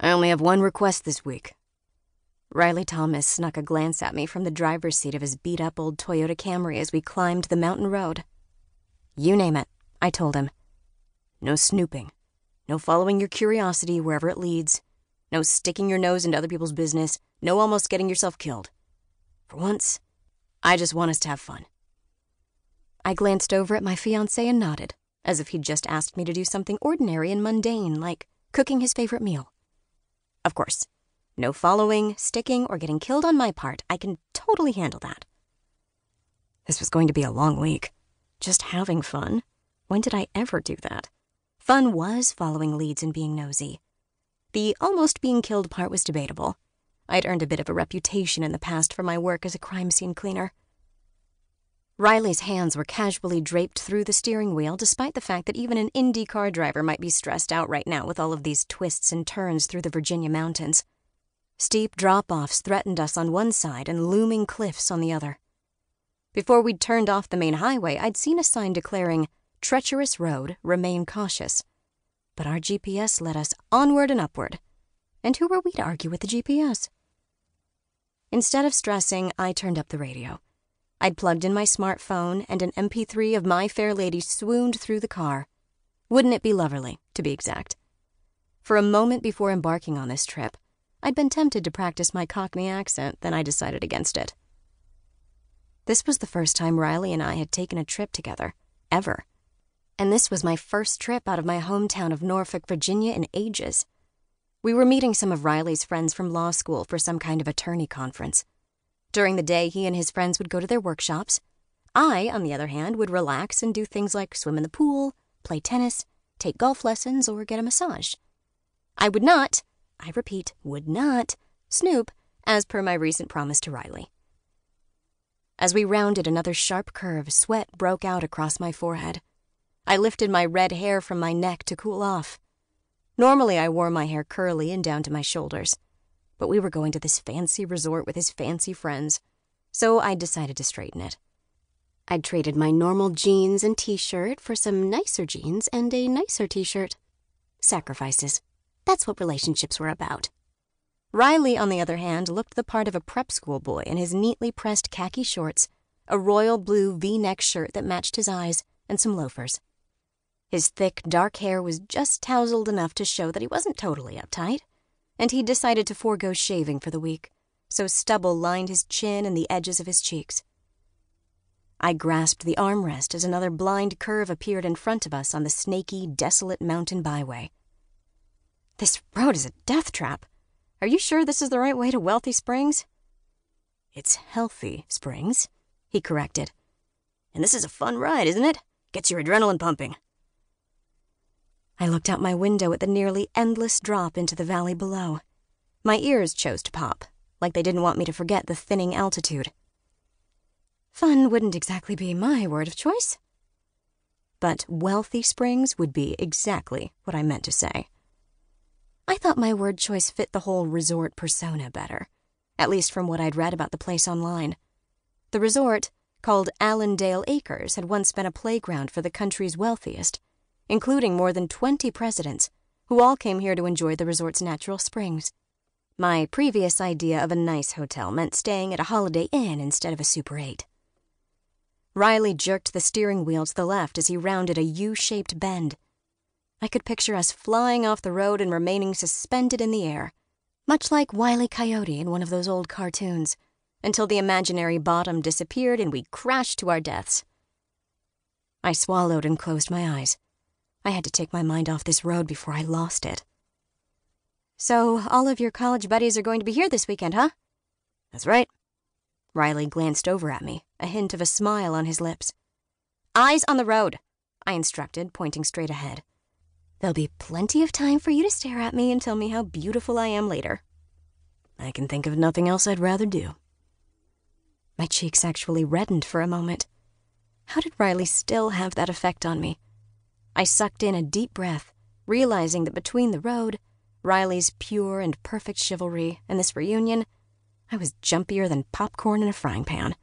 I only have one request this week. Riley Thomas snuck a glance at me from the driver's seat of his beat-up old Toyota Camry as we climbed the mountain road. You name it, I told him. No snooping. No following your curiosity wherever it leads. No sticking your nose into other people's business. No almost getting yourself killed. For once, I just want us to have fun. I glanced over at my fiancé and nodded, as if he'd just asked me to do something ordinary and mundane, like cooking his favorite meal. Of course, no following, sticking, or getting killed on my part. I can totally handle that. This was going to be a long week. Just having fun. When did I ever do that? Fun was following leads and being nosy. The almost being killed part was debatable. I'd earned a bit of a reputation in the past for my work as a crime scene cleaner. Riley's hands were casually draped through the steering wheel, despite the fact that even an Indy car driver might be stressed out right now with all of these twists and turns through the Virginia mountains. Steep drop-offs threatened us on one side and looming cliffs on the other. Before we'd turned off the main highway, I'd seen a sign declaring, "Treacherous road, remain cautious." But our GPS led us onward and upward. And who were we to argue with the GPS? Instead of stressing, I turned up the radio. I'd plugged in my smartphone, and an MP3 of My Fair Lady swooned through the car. Wouldn't it be loverly, to be exact? For a moment before embarking on this trip, I'd been tempted to practice my Cockney accent, then I decided against it. This was the first time Riley and I had taken a trip together, ever. And this was my first trip out of my hometown of Norfolk, Virginia in ages. We were meeting some of Riley's friends from law school for some kind of attorney conference. During the day, he and his friends would go to their workshops. I, on the other hand, would relax and do things like swim in the pool, play tennis, take golf lessons, or get a massage. I would not, I repeat, would not, snoop, as per my recent promise to Riley. As we rounded another sharp curve, sweat broke out across my forehead. I lifted my red hair from my neck to cool off. Normally, I wore my hair curly and down to my shoulders, but we were going to this fancy resort with his fancy friends, so I decided to straighten it. I'd traded my normal jeans and t-shirt for some nicer jeans and a nicer t-shirt. Sacrifices. That's what relationships were about. Riley, on the other hand, looked the part of a prep school boy in his neatly pressed khaki shorts, a royal blue V-neck shirt that matched his eyes, and some loafers. His thick, dark hair was just tousled enough to show that he wasn't totally uptight, and he'd decided to forego shaving for the week, so stubble lined his chin and the edges of his cheeks. I grasped the armrest as another blind curve appeared in front of us on the snaky, desolate mountain byway. This road is a death trap. Are you sure this is the right way to Wealthy Springs? It's Healthy Springs, he corrected. And this is a fun ride, isn't it? Gets your adrenaline pumping. I looked out my window at the nearly endless drop into the valley below. My ears chose to pop, like they didn't want me to forget the thinning altitude. Fun wouldn't exactly be my word of choice. But Wealthy Springs would be exactly what I meant to say. I thought my word choice fit the whole resort persona better, at least from what I'd read about the place online. The resort, called Allendale Acres, had once been a playground for the country's wealthiest, including more than 20 presidents, who all came here to enjoy the resort's natural springs. My previous idea of a nice hotel meant staying at a Holiday Inn instead of a Super 8. Riley jerked the steering wheel to the left as he rounded a U-shaped bend. I could picture us flying off the road and remaining suspended in the air, much like Wile E. Coyote in one of those old cartoons, until the imaginary bottom disappeared and we crashed to our deaths. I swallowed and closed my eyes. I had to take my mind off this road before I lost it. So, all of your college buddies are going to be here this weekend, huh? That's right. Riley glanced over at me, a hint of a smile on his lips. Eyes on the road, I instructed, pointing straight ahead. There'll be plenty of time for you to stare at me and tell me how beautiful I am later. I can think of nothing else I'd rather do. My cheeks actually reddened for a moment. How did Riley still have that effect on me? I sucked in a deep breath, realizing that between the road, Riley's pure and perfect chivalry, and this reunion, I was jumpier than popcorn in a frying pan.